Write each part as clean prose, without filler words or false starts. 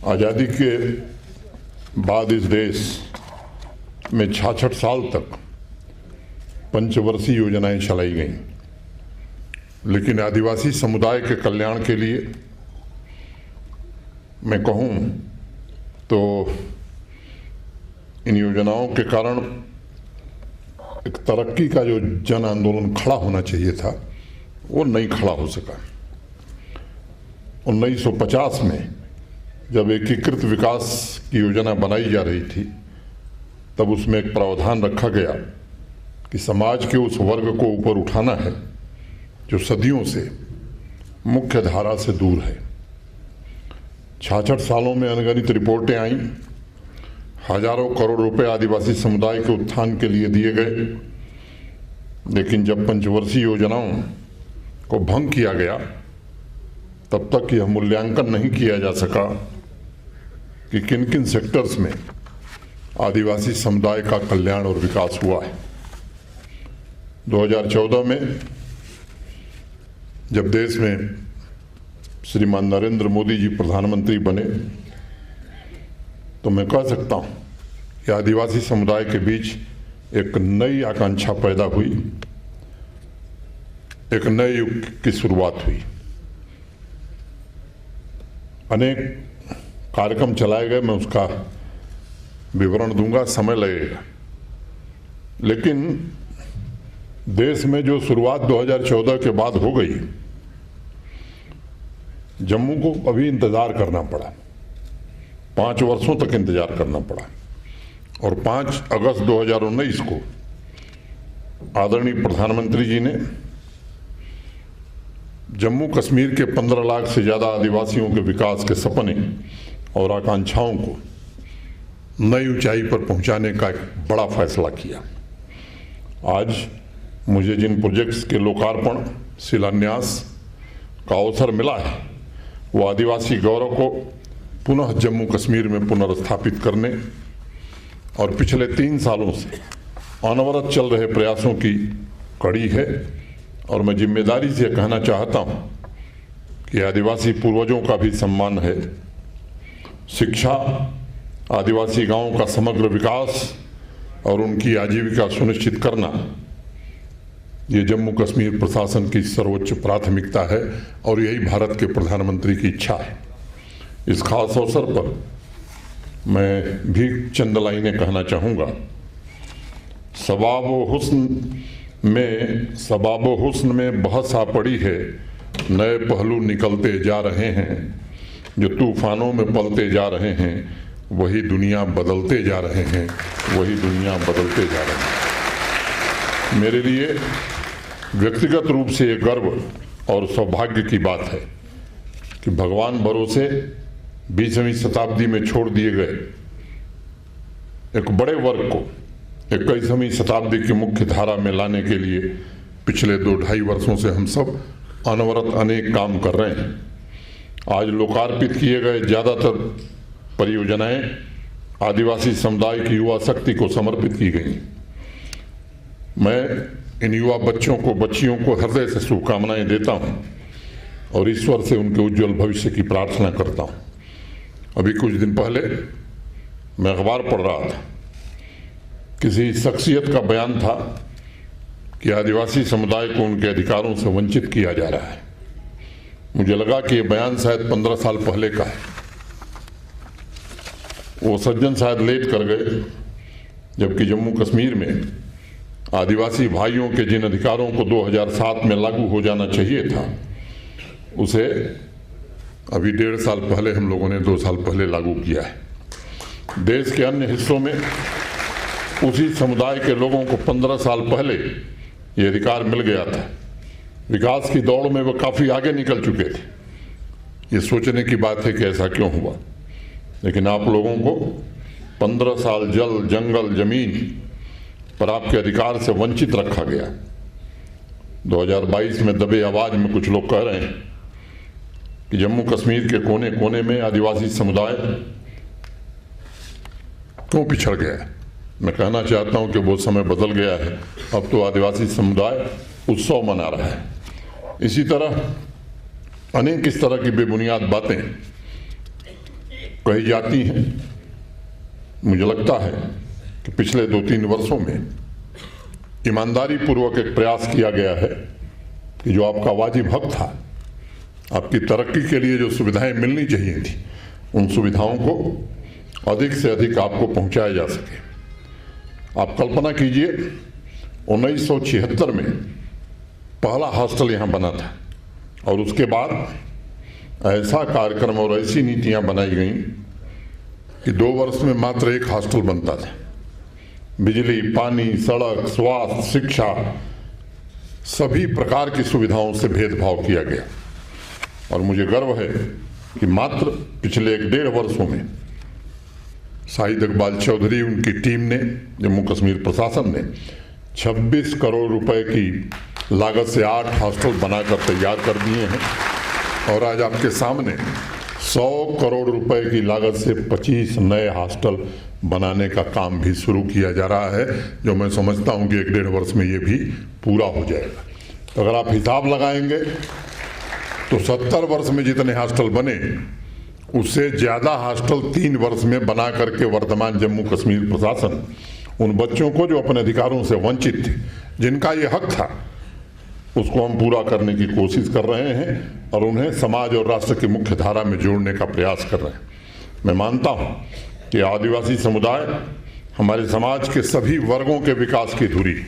आज़ादी के बाद इस देश में 66 साल तक पंचवर्षीय योजनाएं चलाई गईं, लेकिन आदिवासी समुदाय के कल्याण के लिए मैं कहूँ तो इन योजनाओं के कारण एक तरक्की का जो जन आंदोलन खड़ा होना चाहिए था वो नहीं खड़ा हो सका। 1950 में जब एकीकृत विकास की योजना बनाई जा रही थी तब उसमें एक प्रावधान रखा गया कि समाज के उस वर्ग को ऊपर उठाना है जो सदियों से मुख्य धारा से दूर है। 66 सालों में अनगिनत रिपोर्टें आईं, हजारों करोड़ रुपए आदिवासी समुदाय के उत्थान के लिए दिए गए, लेकिन जब पंचवर्षीय योजनाओं को भंग किया गया तब तक यह मूल्यांकन नहीं किया जा सका कि किन किन सेक्टर्स में आदिवासी समुदाय का कल्याण और विकास हुआ है। 2014 में जब देश में श्रीमान नरेंद्र मोदी जी प्रधानमंत्री बने तो मैं कह सकता हूं कि आदिवासी समुदाय के बीच एक नई आकांक्षा पैदा हुई, एक नए युग की शुरुआत हुई। अनेक कार्यक्रम चलाए गए, मैं उसका विवरण दूंगा, समय लगेगा, लेकिन देश में जो शुरुआत 2014 के बाद हो गई, जम्मू को अभी इंतजार करना पड़ा, 5 वर्षों तक इंतजार करना पड़ा और 5 अगस्त 2019 को आदरणीय प्रधानमंत्री जी ने जम्मू कश्मीर के 15 लाख से ज़्यादा आदिवासियों के विकास के सपने और आकांक्षाओं को नई ऊंचाई पर पहुंचाने का एक बड़ा फैसला किया। आज मुझे जिन प्रोजेक्ट्स के लोकार्पण शिलान्यास का अवसर मिला है वो आदिवासी गौरव को पुनः जम्मू कश्मीर में पुनर्स्थापित करने और पिछले 3 सालों से अनवरत चल रहे प्रयासों की कड़ी है। और मैं जिम्मेदारी से कहना चाहता हूं कि आदिवासी पूर्वजों का भी सम्मान है। शिक्षा, आदिवासी गांवों का समग्र विकास और उनकी आजीविका सुनिश्चित करना ये जम्मू कश्मीर प्रशासन की सर्वोच्च प्राथमिकता है और यही भारत के प्रधानमंत्री की इच्छा है। इस खास अवसर पर मैं भी चंद लाइनें कहना चाहूँगा। सबाब हुस्न में बहुत सा पड़ी है, नए पहलू निकलते जा रहे हैं, जो तूफानों में पलते जा रहे हैं, वही दुनिया बदलते जा रहे हैं, वही दुनिया बदलते जा रहे हैं। मेरे लिए व्यक्तिगत रूप से ये गर्व और सौभाग्य की बात है कि भगवान भरोसे 20वीं शताब्दी में छोड़ दिए गए एक बड़े वर्ग को 21वीं शताब्दी की मुख्य धारा में लाने के लिए पिछले 2-2.5 वर्षों से हम सब अनवरत अनेक काम कर रहे हैं। आज लोकार्पित किए गए ज़्यादातर परियोजनाएं आदिवासी समुदाय की युवा शक्ति को समर्पित की गई। मैं इन युवा बच्चों को बच्चियों को हृदय से शुभकामनाएं देता हूं और ईश्वर से उनके उज्जवल भविष्य की प्रार्थना करता हूं। अभी कुछ दिन पहले मैं अखबार पढ़ रहा था, किसी शख्सियत का बयान था कि आदिवासी समुदाय को उनके अधिकारों से वंचित किया जा रहा है। मुझे लगा कि यह बयान शायद 15 साल पहले का है। वो सज्जन शायद लेट कर गए, जबकि जम्मू कश्मीर में आदिवासी भाइयों के जिन अधिकारों को 2007 में लागू हो जाना चाहिए था उसे अभी 1.5 साल पहले हम लोगों ने 2 साल पहले लागू किया है। देश के अन्य हिस्सों में उसी समुदाय के लोगों को 15 साल पहले ये अधिकार मिल गया था। विकास की दौड़ में वो काफ़ी आगे निकल चुके थे। ये सोचने की बात है कि ऐसा क्यों हुआ, लेकिन आप लोगों को 15 साल जल, जंगल, जमीन पर आपके अधिकार से वंचित रखा गया। 2022 में दबे आवाज में कुछ लोग कह रहे हैं कि जम्मू कश्मीर के कोने कोने में आदिवासी समुदाय क्यों पिछड़ गया है। मैं कहना चाहता हूं कि वो समय बदल गया है। अब तो आदिवासी समुदाय उत्सव मना रहा है। इसी तरह अनेक इस तरह की बेबुनियाद बातें कही जाती हैं। मुझे लगता है कि पिछले 2-3 वर्षों में ईमानदारी पूर्वक एक प्रयास किया गया है कि जो आपका वाजिब हक था, आपकी तरक्की के लिए जो सुविधाएं मिलनी चाहिए थी, उन सुविधाओं को अधिक से अधिक आपको पहुंचाया जा सके। आप कल्पना कीजिए, 1976 में पहला हॉस्टल यहाँ बना था और उसके बाद ऐसा कार्यक्रम और ऐसी नीतियाँ बनाई गई कि 2 वर्ष में मात्र एक हॉस्टल बनता था। बिजली, पानी, सड़क, स्वास्थ्य, शिक्षा, सभी प्रकार की सुविधाओं से भेदभाव किया गया। और मुझे गर्व है कि मात्र पिछले 1-1.5 वर्षों में शाहिद इकबाल चौधरी, उनकी टीम ने, जम्मू कश्मीर प्रशासन ने 26 करोड़ रुपए की लागत से 8 हॉस्टल बनाकर तैयार कर दिए हैं और आज आपके सामने 100 करोड़ रुपए की लागत से 25 नए हॉस्टल बनाने का काम भी शुरू किया जा रहा है, जो मैं समझता हूं कि 1-1.5 वर्ष में ये भी पूरा हो जाएगा। तो अगर आप हिसाब लगाएंगे तो 70 वर्ष में जितने हॉस्टल बने, उससे ज़्यादा हॉस्टल 3 वर्ष में बना करके वर्तमान जम्मू कश्मीर प्रशासन उन बच्चों को जो अपने अधिकारों से वंचित थे, जिनका ये हक था, उसको हम पूरा करने की कोशिश कर रहे हैं और उन्हें समाज और राष्ट्र की मुख्य धारा में जोड़ने का प्रयास कर रहे हैं। मैं मानता हूं कि आदिवासी समुदाय हमारे समाज के सभी वर्गों के विकास की धुरी है।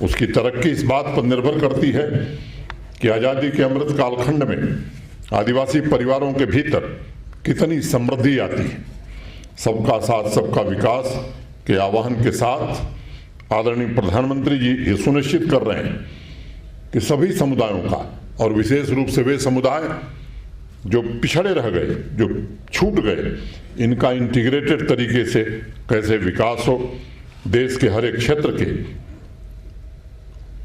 उसकी तरक्की इस बात पर निर्भर करती है कि आज़ादी के अमृत कालखंड में आदिवासी परिवारों के भीतर कितनी समृद्धि आती है। सबका साथ सबका विकास के आह्वान के साथ आदरणीय प्रधानमंत्री जी ये सुनिश्चित कर रहे हैं कि सभी समुदायों का, और विशेष रूप से वे समुदाय जो पिछड़े रह गए, जो छूट गए, इनका इंटीग्रेटेड तरीके से कैसे विकास हो, देश के हर एक क्षेत्र के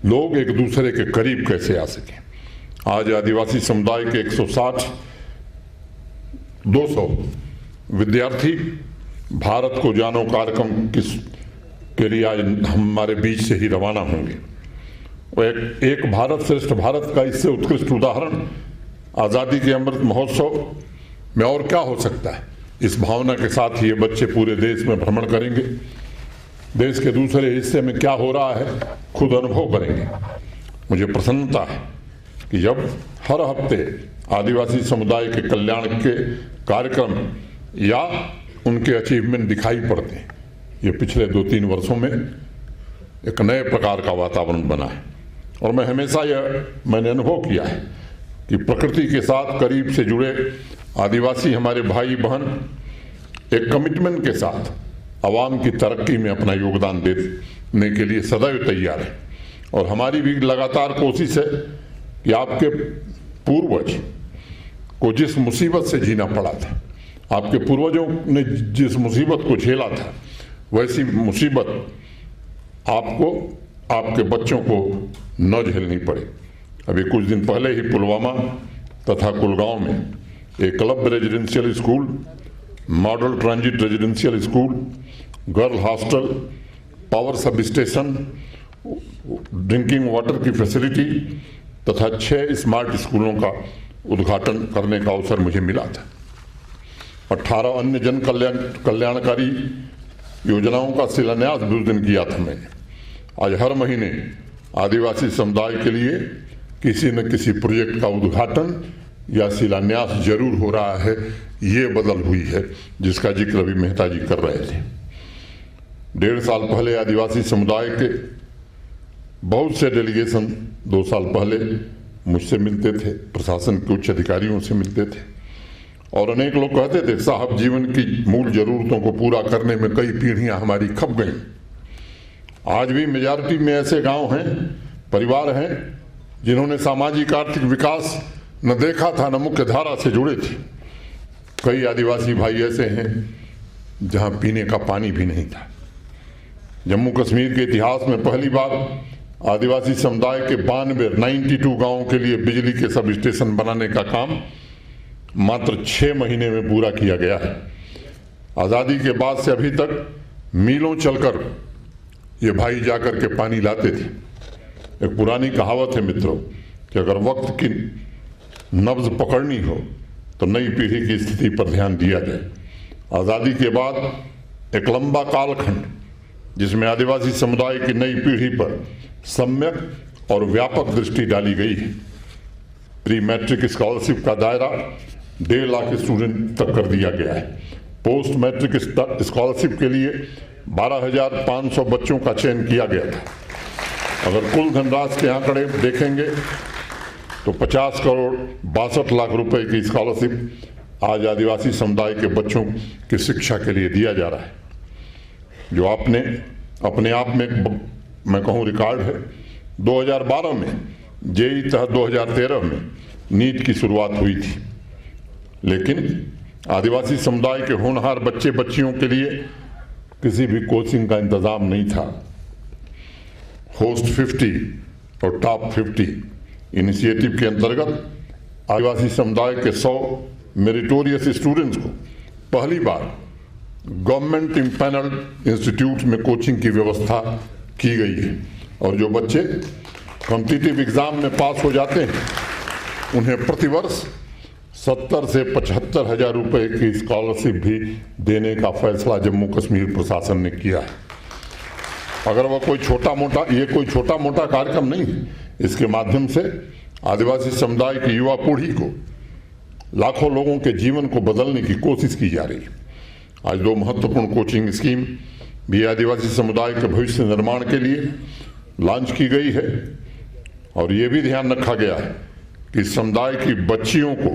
लोग एक दूसरे के करीब कैसे आ सकें। आज आदिवासी समुदाय के 160-200 विद्यार्थी भारत को जानो कार्यक्रम के लिए आज हमारे बीच से ही रवाना होंगे। एक भारत श्रेष्ठ भारत का इससे उत्कृष्ट उदाहरण आज़ादी के अमृत महोत्सव में और क्या हो सकता है। इस भावना के साथ ही ये बच्चे पूरे देश में भ्रमण करेंगे, देश के दूसरे हिस्से में क्या हो रहा है खुद अनुभव करेंगे। मुझे प्रसन्नता है कि जब हर हफ्ते आदिवासी समुदाय के कल्याण के कार्यक्रम या उनके अचीवमेंट दिखाई पड़ते हैं। ये पिछले 2-3 वर्षों में एक नए प्रकार का वातावरण बना है और मैं हमेशा मैंने अनुभव किया है कि प्रकृति के साथ करीब से जुड़े आदिवासी हमारे भाई बहन एक कमिटमेंट के साथ आवाम की तरक्की में अपना योगदान देने के लिए सदैव तैयार है। और हमारी भी लगातार कोशिश है कि आपके पूर्वज को जिस मुसीबत से जीना पड़ा था, आपके पूर्वजों ने जिस मुसीबत को झेला था, वैसी मुसीबत आपको, आपके बच्चों को न झेलनी पड़े। अभी कुछ दिन पहले ही पुलवामा तथा कुलगांव में Eklavya residential school, modal transit residential school, girl hostel, power sub station, drinking water की फैसिलिटी तथा 6 स्मार्ट स्कूलों का उद्घाटन करने का अवसर मुझे मिला था। 18 अन्य जन कल्याणकारी योजनाओं का शिलान्यास भी उस दिन किया था मैंने। आज हर महीने आदिवासी समुदाय के लिए किसी न किसी प्रोजेक्ट का उद्घाटन या शिलान्यास जरूर हो रहा है। ये बदल हुई है जिसका जिक्र अभी मेहता जी कर रहे थे। 1.5 साल पहले आदिवासी समुदाय के बहुत से डेलीगेशन 2 साल पहले मुझसे मिलते थे, प्रशासन के उच्च अधिकारियों से मिलते थे और अनेक लोग कहते थे साहब जीवन की मूल जरूरतों को पूरा करने में कई पीढ़ियां हमारी खप गई। आज भी मेजॉरिटी में ऐसे गांव हैं, परिवार हैं जिन्होंने सामाजिक आर्थिक विकास न देखा था, न मुख्य धारा से जुड़े थे। कई आदिवासी भाई ऐसे हैं जहां पीने का पानी भी नहीं था। जम्मू कश्मीर के इतिहास में पहली बार आदिवासी समुदाय के 92 गांवों के लिए बिजली के सब स्टेशन बनाने का काम मात्र 6 महीने में पूरा किया गया है। आज़ादी के बाद से अभी तक मीलों चलकर ये भाई जाकर के पानी लाते थे। एक पुरानी कहावत है मित्रों कि अगर वक्त की नब्ज पकड़नी हो तो नई पीढ़ी की स्थिति पर ध्यान दिया जाए। आज़ादी के बाद एक लंबा कालखंड जिसमें आदिवासी समुदाय की नई पीढ़ी पर सम्यक और व्यापक दृष्टि डाली गई है। प्री मैट्रिक स्कॉलरशिप का दायरा 1.5 लाख स्टूडेंट तक कर दिया गया है। पोस्ट मैट्रिक स्कॉलरशिप के लिए 12,500 बच्चों का चयन किया गया था। अगर कुल धनराशि के आंकड़े देखेंगे तो 50 करोड़ 62 लाख रुपए की स्कॉलरशिप आज आदिवासी समुदाय के बच्चों की शिक्षा के लिए दिया जा रहा है, जो आपने अपने आप में मैं कहूँ रिकॉर्ड है। 2012 में जेई तहत 2013 में नीट की शुरुआत हुई थी, लेकिन आदिवासी समुदाय के होनहार बच्चे बच्चियों के लिए किसी भी कोचिंग का इंतजाम नहीं था। होस्ट 50 और टॉप 50 इनिशिएटिव के अंतर्गत आदिवासी समुदाय के 100 मेरिटोरियस स्टूडेंट्स को पहली बार गवर्नमेंट इम्पैनल्ड इंस्टीट्यूट में कोचिंग की व्यवस्था की गई है, और जो बच्चे कॉम्पिटिटिव एग्जाम में पास हो जाते हैं उन्हें प्रतिवर्ष 70 से 75 हजार रुपए की स्कॉलरशिप भी देने का फैसला जम्मू कश्मीर प्रशासन ने किया है। अगर वह कोई छोटा मोटा कार्यक्रम नहीं है, इसके माध्यम से आदिवासी समुदाय की युवा पीढ़ी को, लाखों लोगों के जीवन को बदलने की कोशिश की जा रही है। आज 2 महत्वपूर्ण कोचिंग स्कीम भी आदिवासी समुदाय के भविष्य निर्माण के लिए लॉन्च की गई है, और ये भी ध्यान रखा गया है कि समुदाय की बच्चियों को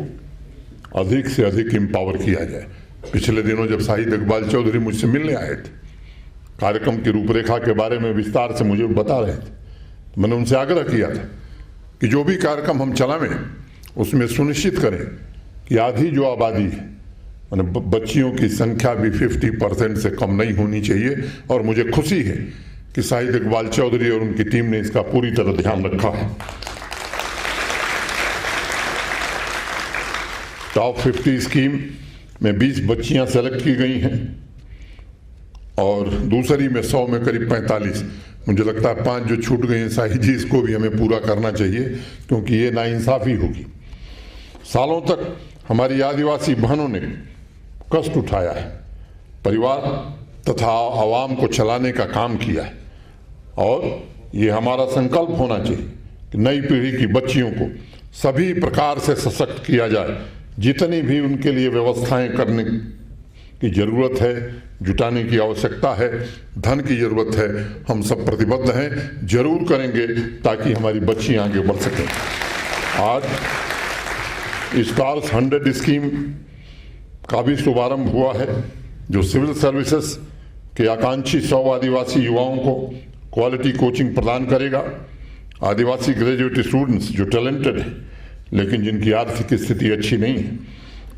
अधिक से अधिक एम्पावर किया जाए। पिछले दिनों जब शाहिद इकबाल चौधरी मुझसे मिलने आए थे, कार्यक्रम की रूपरेखा के बारे में विस्तार से मुझे बता रहे थे, मैंने उनसे आग्रह किया था कि जो भी कार्यक्रम हम चलावें उसमें सुनिश्चित करें कि आधी जो आबादी है, मैंने बच्चियों की संख्या भी 50% से कम नहीं होनी चाहिए। और मुझे खुशी है कि शाहिद इकबाल चौधरी और उनकी टीम ने इसका पूरी तरह ध्यान रखा है। टॉप 50 स्कीम में 20 बच्चियां सेलेक्ट की गई हैं, और दूसरी में 100 में करीब 45। मुझे लगता है 5 जो छूट गई हैं शाहिद जी, इसको भी हमें पूरा करना चाहिए, क्योंकि ये नाइंसाफी होगी। सालों तक हमारी आदिवासी बहनों ने कष्ट उठाया है, परिवार तथा आवाम को चलाने का काम किया है, और ये हमारा संकल्प होना चाहिए कि नई पीढ़ी की बच्चियों को सभी प्रकार से सशक्त किया जाए। जितनी भी उनके लिए व्यवस्थाएं करने की जरूरत है, जुटाने की आवश्यकता है, धन की जरूरत है, हम सब प्रतिबद्ध हैं, जरूर करेंगे ताकि हमारी बच्चियां आगे बढ़ सकें। आज स्टार्स 100 स्कीम का भी शुभारंभ हुआ है, जो सिविल सर्विसेज के आकांक्षी 100 आदिवासी युवाओं को क्वालिटी कोचिंग प्रदान करेगा। आदिवासी ग्रेजुएट स्टूडेंट्स जो टैलेंटेड हैं लेकिन जिनकी आर्थिक स्थिति अच्छी नहीं है,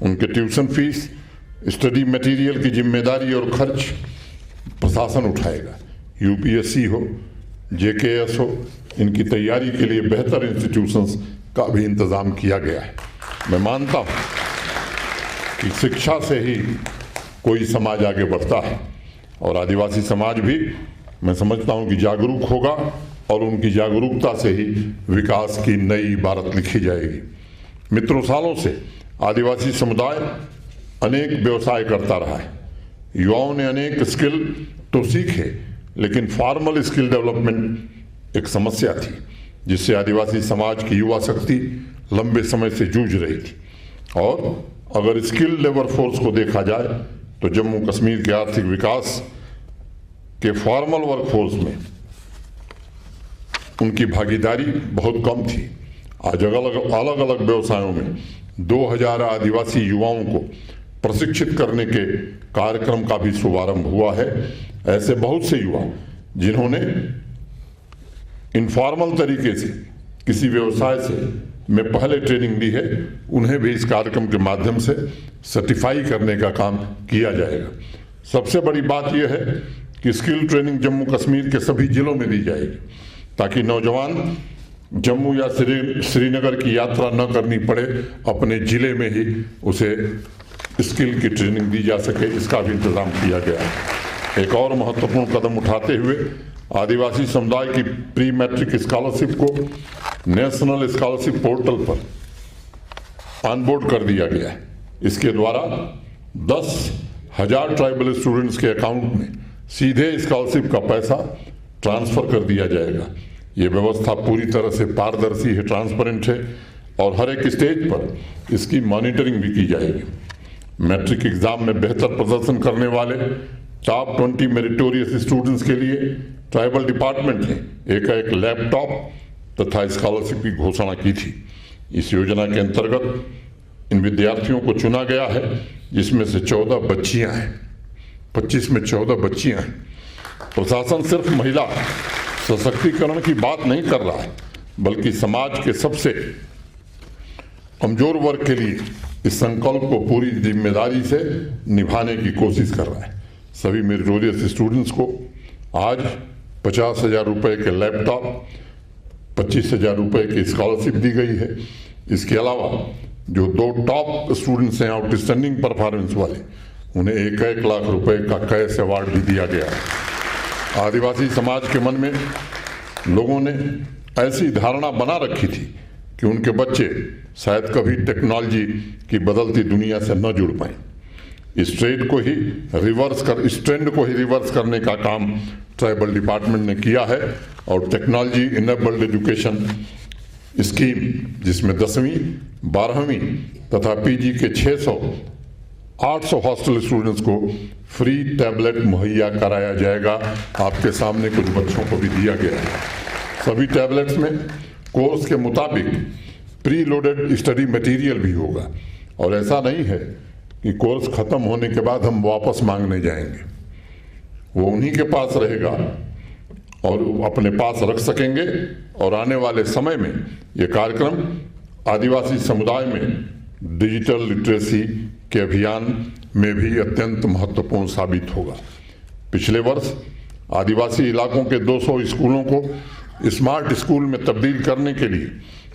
उनके ट्यूशन फीस, स्टडी मटेरियल की जिम्मेदारी और खर्च प्रशासन उठाएगा। यूपीएससी हो, जेकेएस हो, इनकी तैयारी के लिए बेहतर इंस्टीट्यूशंस का भी इंतजाम किया गया है। मैं मानता हूँ कि शिक्षा से ही कोई समाज आगे बढ़ता है, और आदिवासी समाज भी मैं समझता हूँ कि जागरूक होगा, और उनकी जागरूकता से ही विकास की नई इबारत लिखी जाएगी। मित्रों, सालों से आदिवासी समुदाय अनेक व्यवसाय करता रहा है। युवाओं ने अनेक स्किल तो सीखे, लेकिन फॉर्मल स्किल डेवलपमेंट एक समस्या थी, जिससे आदिवासी समाज की युवा शक्ति लंबे समय से जूझ रही थी। और अगर स्किल लेबर फोर्स को देखा जाए तो जम्मू कश्मीर के आर्थिक विकास के फॉर्मल वर्कफोर्स में उनकी भागीदारी बहुत कम थी। आज अलग अलग व्यवसायों में 2000 आदिवासी युवाओं को प्रशिक्षित करने के कार्यक्रम का भी शुभारंभ हुआ है। ऐसे बहुत से युवा जिन्होंने इनफॉर्मल तरीके से किसी व्यवसाय से में पहले ट्रेनिंग ली है, उन्हें भी इस कार्यक्रम के माध्यम से सर्टिफाई करने का काम किया जाएगा। सबसे बड़ी बात यह है कि स्किल ट्रेनिंग जम्मू कश्मीर के सभी जिलों में दी जाएगी, ताकि नौजवान जम्मू या श्रीनगर की यात्रा न करनी पड़े, अपने जिले में ही उसे स्किल की ट्रेनिंग दी जा सके। इसका भी इंतजाम किया गया है। एक और महत्वपूर्ण कदम उठाते हुए आदिवासी समुदाय की प्री मैट्रिक स्कॉलरशिप को नेशनल स्कॉलरशिप पोर्टल पर ऑनबोर्ड कर दिया गया है। इसके द्वारा 1000 ट्राइबल स्टूडेंट्स के अकाउंट में सीधे स्कॉलरशिप का पैसा ट्रांसफर कर दिया जाएगा। ये व्यवस्था पूरी तरह से पारदर्शी है, ट्रांसपेरेंट है और हर एक स्टेज पर इसकी मॉनिटरिंग भी की जाएगी। मैट्रिक एग्जाम में बेहतर प्रदर्शन करने वाले टॉप 20 मेरिटोरियस स्टूडेंट्स के लिए ट्राइबल डिपार्टमेंट ने एक लैपटॉप तथा स्कॉलरशिप की घोषणा की थी। इस योजना के अंतर्गत इन विद्यार्थियों को चुना गया है, जिसमें से 14 बच्चियां हैं, 25 में 14 बच्चियां हैं। प्रशासन सिर्फ महिला सशक्तिकरण की बात नहीं कर रहा है, बल्कि समाज के सबसे कमजोर वर्ग के लिए इस संकल्प को पूरी जिम्मेदारी से निभाने की कोशिश कर रहा है। सभी मेरिटोरियस स्टूडेंट्स को आज 50,000 रुपए के लैपटॉप, 25,000 रुपए की स्कॉलरशिप दी गई है। इसके अलावा जो 2 टॉप स्टूडेंट्स हैं आउटस्टैंडिंग परफॉर्मेंस वाले, उन्हें 1-1 लाख रुपए का कैश अवार्ड भी दिया गया है। आदिवासी समाज के मन में लोगों ने ऐसी धारणा बना रखी थी कि उनके बच्चे शायद कभी टेक्नोलॉजी की बदलती दुनिया से न जुड़ पाए। इस ट्रेंड को ही रिवर्स करने का काम ट्राइबल डिपार्टमेंट ने किया है और टेक्नोलॉजी इनेबल्ड एजुकेशन स्कीम, जिसमें 10वीं, 12वीं तथा पीजी के 800 हॉस्टल स्टूडेंट्स को फ्री टैबलेट मुहैया कराया जाएगा। आपके सामने कुछ बच्चों को भी दिया गया है। सभी टैबलेट्स में कोर्स के मुताबिक प्री लोडेड स्टडी मटेरियल भी होगा और ऐसा नहीं है कि कोर्स खत्म होने के बाद हम वापस मांगने जाएंगे। वो उन्हीं के पास रहेगा और अपने पास रख सकेंगे। और आने वाले समय में ये कार्यक्रम आदिवासी समुदाय में डिजिटल लिटरेसी के अभियान में भी अत्यंत महत्वपूर्ण साबित होगा। पिछले वर्ष आदिवासी इलाकों के 200 स्कूलों को स्मार्ट स्कूल में तब्दील करने के लिए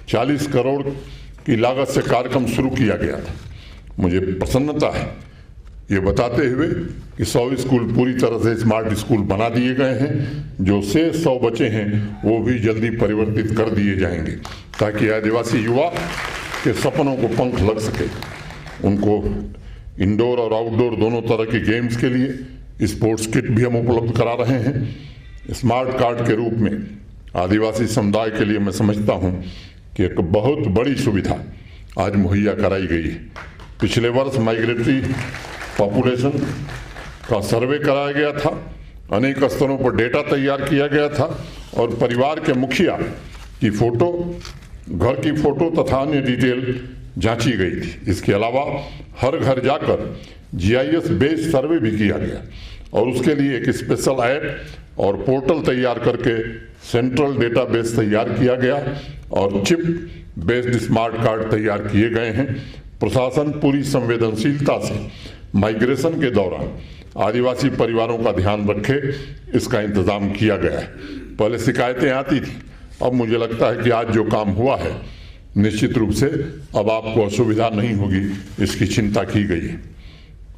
40 करोड़ की लागत से कार्यक्रम शुरू किया गया था। मुझे प्रसन्नता है ये बताते हुए कि 100 स्कूल पूरी तरह से स्मार्ट स्कूल बना दिए गए हैं। जो शेष 100 बचे हैं वो भी जल्दी परिवर्तित कर दिए जाएंगे, ताकि आदिवासी युवा के सपनों को पंख लग सके। उनको इंडोर और आउटडोर दोनों तरह के गेम्स के लिए स्पोर्ट्स किट भी हम उपलब्ध करा रहे हैं। स्मार्ट कार्ड के रूप में आदिवासी समुदाय के लिए मैं समझता हूं कि एक बहुत बड़ी सुविधा आज मुहैया कराई गई है। पिछले वर्ष माइग्रेटरी पॉपुलेशन का सर्वे कराया गया था, अनेक स्तरों पर डेटा तैयार किया गया था और परिवार के मुखिया की फोटो, घर की फोटो तथा अन्य डिटेल जांची गई थी। इसके अलावा हर घर जाकर GIS बेस्ड सर्वे भी किया गया और उसके लिए एक स्पेशल ऐप और पोर्टल तैयार करके सेंट्रल डेटाबेस तैयार किया गया और चिप बेस्ड स्मार्ट कार्ड तैयार किए गए हैं। प्रशासन पूरी संवेदनशीलता से माइग्रेशन के दौरान आदिवासी परिवारों का ध्यान रखे, इसका इंतजाम किया गया है। पहले शिकायतें आती थी, अब मुझे लगता है कि आज जो काम हुआ है निश्चित रूप से अब आपको असुविधा नहीं होगी, इसकी चिंता की गई है।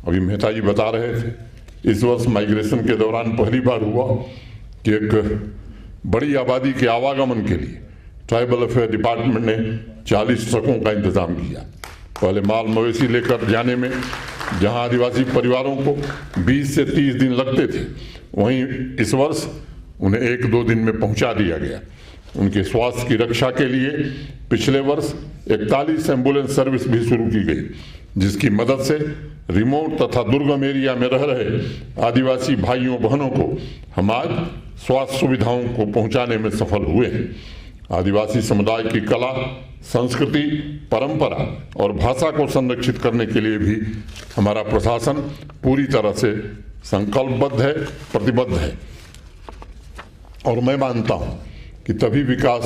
अभी मेहता जी बता रहे थे, इस वर्ष माइग्रेशन के दौरान पहली बार हुआ कि एक बड़ी आबादी के आवागमन के लिए ट्राइबल अफेयर डिपार्टमेंट ने 40 ट्रकों का इंतजाम किया। पहले माल मवेशी लेकर जाने में जहां आदिवासी परिवारों को 20 से 30 दिन लगते थे, वहीं इस वर्ष उन्हें 1-2 दिन में पहुंचा दिया गया। उनके स्वास्थ्य की रक्षा के लिए पिछले वर्ष 41 एम्बुलेंस सर्विस भी शुरू की गई, जिसकी मदद से रिमोट तथा दुर्गम एरिया में रह रहे आदिवासी भाइयों बहनों को हम आज स्वास्थ्य सुविधाओं को पहुंचाने में सफल हुए हैं। आदिवासी समुदाय की कला, संस्कृति, परंपरा और भाषा को संरक्षित करने के लिए भी हमारा प्रशासन पूरी तरह से संकल्पबद्ध है, प्रतिबद्ध है। और मैं मानता हूं कि तभी विकास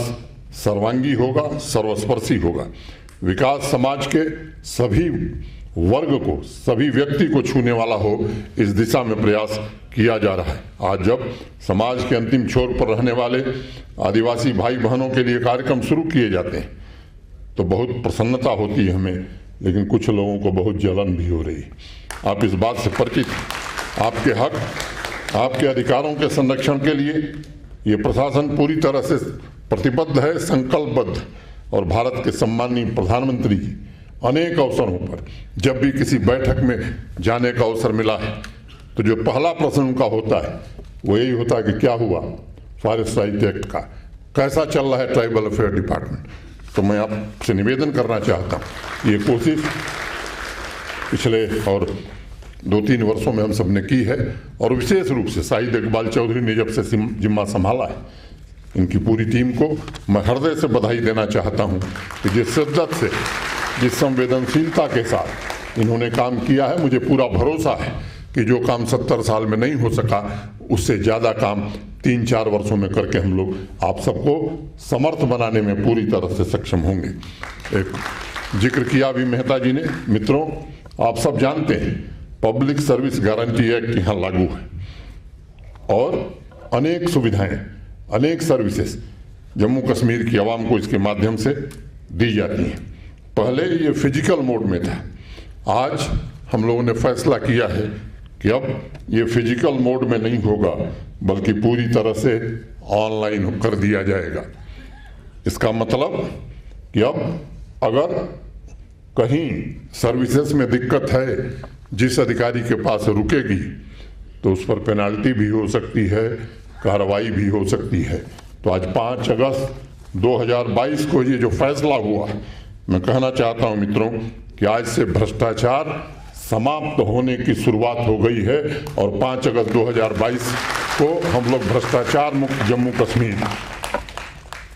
सर्वांगी होगा, सर्वस्पर्शी होगा। विकास समाज के सभी वर्ग को, सभी व्यक्ति को छूने वाला हो, इस दिशा में प्रयास किया जा रहा है। आज जब समाज के अंतिम छोर पर रहने वाले आदिवासी भाई बहनों के लिए कार्यक्रम शुरू किए जाते हैं तो बहुत प्रसन्नता होती है हमें, लेकिन कुछ लोगों को बहुत जलन भी हो रही है। आप इस बात से परिचित, आपके हक, आपके अधिकारों के संरक्षण के लिए ये प्रशासन पूरी तरह से प्रतिबद्ध है, संकल्पबद्ध। और भारत के सम्माननीय प्रधानमंत्री जी अनेक अवसरों पर जब भी किसी बैठक में जाने का अवसर मिला है तो जो पहला प्रश्न उनका होता है वो यही होता है कि क्या हुआ फॉरेस्ट राइट एक्ट का, कैसा चल रहा है ट्राइबल अफेयर डिपार्टमेंट। तो मैं आपसे निवेदन करना चाहता हूँ, ये कोशिश पिछले और 2-3 वर्षों में हम सब ने की है और विशेष रूप से शाहिद इकबाल चौधरी ने जब से जिम्मा संभाला है, इनकी पूरी टीम को मैं हृदय से बधाई देना चाहता हूं कि जिस शिद्दत से, जिस संवेदनशीलता के साथ इन्होंने काम किया है, मुझे पूरा भरोसा है कि जो काम 70 साल में नहीं हो सका उससे ज़्यादा काम 3-4 वर्षों में करके हम लोग आप सबको समर्थ बनाने में पूरी तरह से सक्षम होंगे। एक जिक्र किया भी मेहता जी ने। मित्रों, आप सब जानते हैं पब्लिक सर्विस गारंटी एक्ट यहाँ लागू है और अनेक सुविधाएं, अनेक सर्विसेज जम्मू कश्मीर की आवाम को इसके माध्यम से दी जाती हैं। पहले ये फिजिकल मोड में था, आज हम लोगों ने फैसला किया है कि अब ये फिजिकल मोड में नहीं होगा बल्कि पूरी तरह से ऑनलाइन कर दिया जाएगा। इसका मतलब कि अब अगर कहीं सर्विसेज में दिक्कत है, जिस अधिकारी के पास रुकेगी तो उस पर पेनाल्टी भी हो सकती है, कार्रवाई भी हो सकती है। तो आज 5 अगस्त 2022 को ये जो फैसला हुआ, मैं कहना चाहता हूं मित्रों कि आज से भ्रष्टाचार समाप्त होने की शुरुआत हो गई है और 5 अगस्त 2022 को हम लोग भ्रष्टाचार मुक्त जम्मू कश्मीर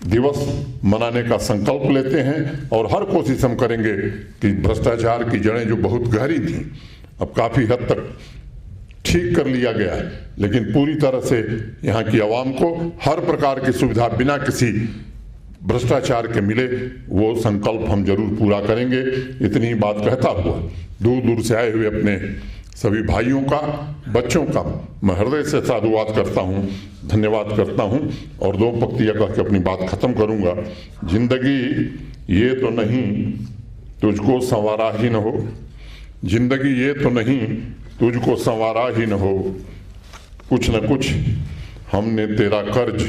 दिवस मनाने का संकल्प लेते हैं और हर कोशिश हम करेंगे कि भ्रष्टाचार की जड़ें जो बहुत गहरी थी अब काफ़ी हद तक ठीक कर लिया गया है, लेकिन पूरी तरह से यहाँ की आवाम को हर प्रकार की सुविधा बिना किसी भ्रष्टाचार के मिले, वो संकल्प हम जरूर पूरा करेंगे। इतनी ही बात कहता हुआ दूर दूर से आए हुए अपने सभी भाइयों का, बच्चों का मैं हृदय से साधुवाद करता हूँ, धन्यवाद करता हूँ और 2 पंक्तियाँ कह के अपनी बात खत्म करूँगा। जिंदगी ये तो नहीं तुझको संवारा ही न हो, जिंदगी ये तो नहीं तुझको संवारा ही न हो, कुछ न कुछ हमने तेरा कर्ज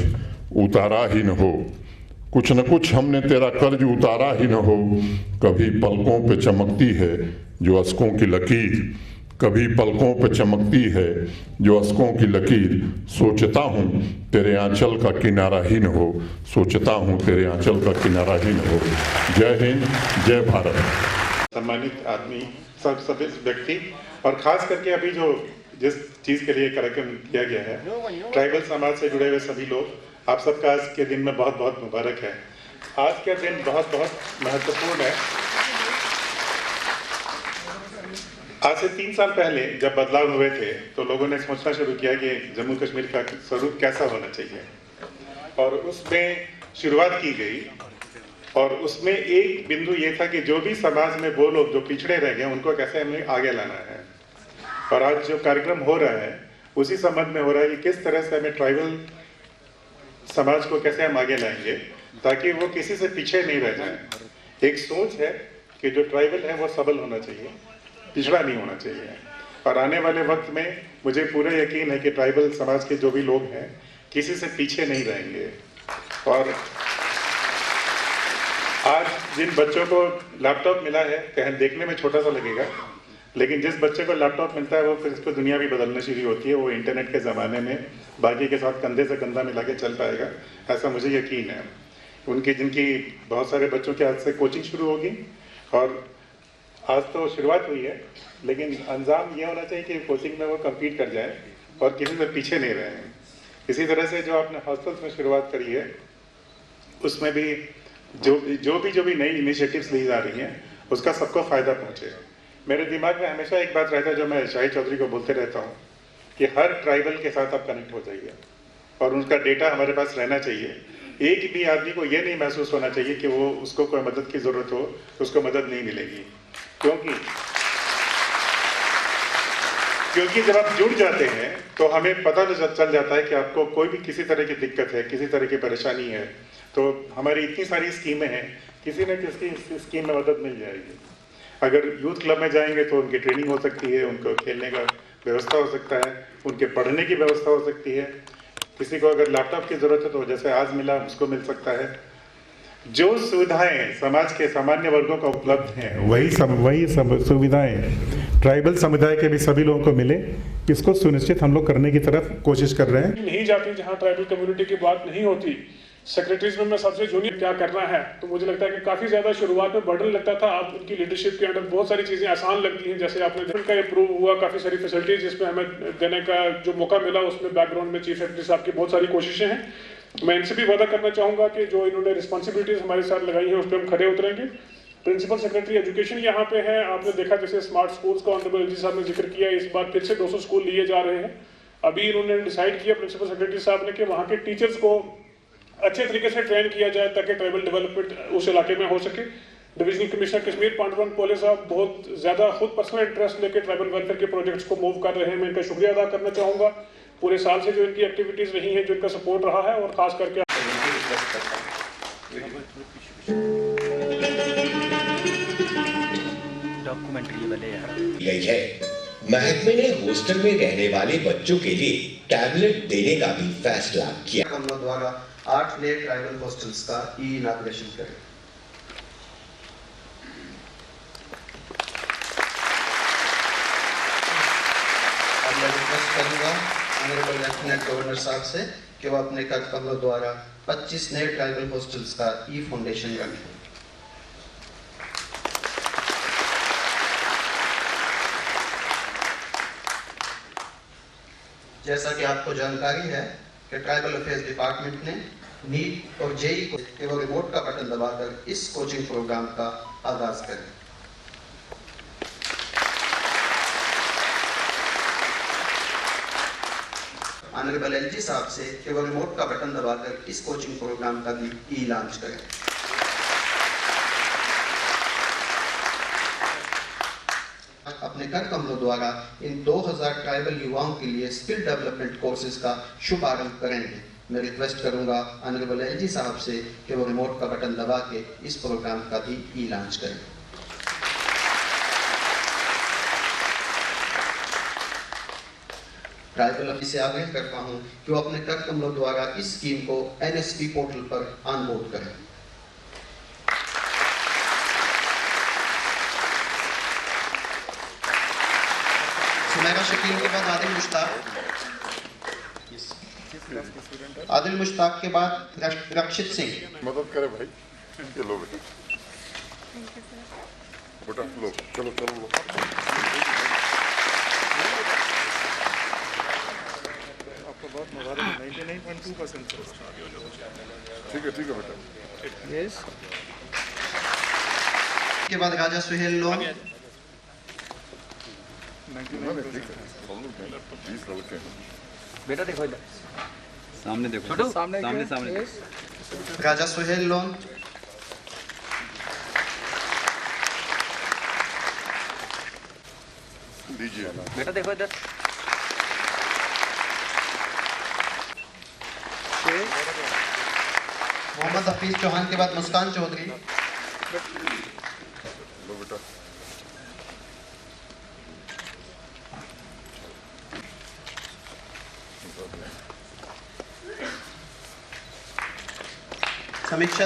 उतारा ही न हो, कुछ न कुछ हमने तेरा कर्ज उतारा ही न हो। कभी पलकों पे चमकती है जो अश्कों की लकीर, कभी पलकों पे चमकती है जो अश्कों की लकीर, सोचता हूँ तेरे आंचल का किनारा ही न हो, सोचता हूँ तेरे आंचल का किनारा ही न हो। जय हिंद, जय भारत। सम्मानित आदमी, सब व्यक्ति और खास करके अभी जो जिस चीज़ के लिए कार्यक्रम किया गया है, ट्राइबल समाज से जुड़े हुए सभी लोग, आप सबका आज के दिन में बहुत बहुत मुबारक है। आज का दिन बहुत बहुत महत्वपूर्ण है। आज से 3 साल पहले जब बदलाव हुए थे तो लोगों ने सोचना शुरू किया कि जम्मू कश्मीर का स्वरूप कैसा होना चाहिए और उसमें शुरुआत की गई और उसमें एक बिंदु ये था कि जो भी समाज में वो लोग जो पिछड़े रह गए उनको कैसे हमें आगे लाना है। और आज जो कार्यक्रम हो रहा है उसी संबंध में हो रहा है कि किस तरह से हमें ट्राइबल समाज को कैसे हम आगे लाएंगे ताकि वो किसी से पीछे नहीं रह जाए। एक सोच है कि जो ट्राइबल है वो सबल होना चाहिए, पिछड़ा नहीं होना चाहिए। और आने वाले वक्त में मुझे पूरा यकीन है कि ट्राइबल समाज के जो भी लोग हैं किसी से पीछे नहीं रहेंगे। और आज जिन बच्चों को लैपटॉप मिला है, कहें देखने में छोटा सा लगेगा, लेकिन जिस बच्चे को लैपटॉप मिलता है वो फिर इसको दुनिया भी बदलना शुरू होती है। वो इंटरनेट के ज़माने में बाकी के साथ कंधे से कंधा मिला के चल पाएगा, ऐसा मुझे यकीन है। उनकी जिनकी बहुत सारे बच्चों के आज से कोचिंग शुरू होगी और आज तो शुरुआत हुई है, लेकिन अंजाम ये होना चाहिए कि कोचिंग में वो कम्पीट कर जाए और किसी से पीछे नहीं रहे। इसी तरह से जो आपने हॉस्टल्स में शुरुआत करी है उसमें भी जो भी नई इनिशिएटिव्स ली जा रही हैं उसका सबको फ़ायदा पहुँचे। मेरे दिमाग में हमेशा एक बात रहता है जो मैं शाहिद चौधरी को बोलते रहता हूँ कि हर ट्राइबल के साथ आप कनेक्ट हो जाइए और उनका डेटा हमारे पास रहना चाहिए। एक भी आदमी को ये नहीं महसूस होना चाहिए कि वो उसको कोई मदद की ज़रूरत हो तो उसको मदद नहीं मिलेगी, क्योंकि जब आप जुड़ जाते हैं तो हमें पता चल जाता है कि आपको कोई भी किसी तरह की दिक्कत है, किसी तरह की परेशानी है, तो हमारी इतनी सारी स्कीमें हैं, किसी न किसी स्कीम में मदद मिल जाएगी। अगर यूथ क्लब में जाएंगे तो उनकी ट्रेनिंग हो सकती है, उनको खेलने का व्यवस्था हो सकता है, उनके पढ़ने की व्यवस्था हो सकती है। किसी को अगर लैपटॉप की ज़रूरत है तो जैसे आज मिला उसको मिल सकता है। जो सुविधाएं समाज के सामान्य वर्गों को उपलब्ध हैं वही सब सुविधाएं ट्राइबल समुदाय के भी सभी लोगों को मिले, इसको सुनिश्चित हम लोग करने की तरफ कोशिश कर रहे हैं। नहीं जाती जहां ट्राइबल कम्युनिटी की बात नहीं होती, सेक्रेटरीज में मैं सबसे जूनियर क्या करना है, तो मुझे लगता है कि काफी ज्यादा शुरुआत में बर्डन लगता था। अब उनकी लीडरशिप के अंडर बहुत सारी चीजें आसान लगती हैं। जैसे आपने का इम्प्रूव हुआ, काफी सारी फैसिलिटीज जिसमें हमें देने का जो मौका मिला, उसमें बैकग्राउंड में चीफ सेक्रेटरी साहब की बहुत सारी कोशिशें हैं। मैं इनसे भी वादा करना चाहूंगा कि जो इन्होंने रिस्पॉन्सिबिलिटीज हमारे साथ लगाई हैं उस पर हम खड़े उतरेंगे। प्रिंसिपल सेक्रेटरी एजुकेशन यहाँ पे है, आपने देखा जैसे स्मार्ट स्कूल्स का ऑनरेबल एलजी साहब ने जिक्र किया, इस बार फिर से 200 स्कूल लिए जा रहे हैं। अभी इन्होंने डिसाइड किया प्रिंसिपल सेक्रेटरी साहब ने कि वहाँ के टीचर्स को अच्छे तरीके से ट्रेन किया जाए ताकि ट्राइबल डेवलपमेंट उस इलाके में हो सके। डिविजनल कमिश्नर कश्मीर पांडुरंग पोले साहब बहुत ज्यादा खुद पर्सनल इंटरेस्ट लेकर ट्राइबल वेलफेयर के प्रोजेक्ट्स को मूव कर रहे हैं। मैं इनका शुक्रिया अदा करना चाहूंगा पूरे साल से जो इनकी एक्टिविटीज रही हैं, जो इनका सपोर्ट रहा है, और खास करके डॉक्यूमेंट्री वाले यार गई है। महकमे ने हॉस्टल में रहने वाले बच्चों के लिए टैबलेट देने का भी फैसला किया। हम लोग द्वारा 8 नए ट्राइबल हॉस्टल्स का इनॉग्रेशन करें। अब मैं रिक्वेस्ट करूंगा ऑनरेबल लेफ्टिनेंट गवर्नर साहब से कि वो अपने कार्यक्रमों द्वारा 25 नए ट्राइबल हॉस्टल्स का फाउंडेशन रखें। जैसा कि आपको जानकारी है कि ट्राइबल अफेयर्स डिपार्टमेंट ने नीट और जेई को केवल रिमोट का बटन दबाकर इस कोचिंग प्रोग्राम का आगाज करें। ऑनरेबल एलजी साहब से केवल रिमोट का बटन दबाकर इस कोचिंग प्रोग्राम का भी ई-लॉन्च करें। अपने कर कमलों द्वारा इन 2000 ट्राइबल युवाओं के लिए स्किल डेवलपमेंट कोर्सेज का शुभारंभ करेंगे। मैं रिक्वेस्ट करूंगा ऑनरेबल एलजी साहब से कि वो रिमोट का बटन दबा के इस प्रोग्राम का भी ई-लॉन्च करें। ट्राइबल ऑफिस से आग्रह करता हूं कि वो अपने कर कमलों द्वारा इस स्कीम को एनएसपी पोर्टल पर ऑनबोर्ड करें। सुमेरा शकील के बाद आदिल मुश्ताक के बाद रक्षित सिंह। मदद करे भाई, ये लो बेटा, बेटा लो, चलो चलो लो। आपको बहुत मुबारक, 99.2% ठीक है बेटा। यस। के बाद राजा सुहेल लोन। बेटा देखो इधर, सामने देखो, छोटू सामने सामने राजा सुहेल लोन। दीजिए बेटा देखो इधर, मोहम्मद हफीज चौहान के बाद मुस्कान चौधरी। लो बेटा। समीक्षा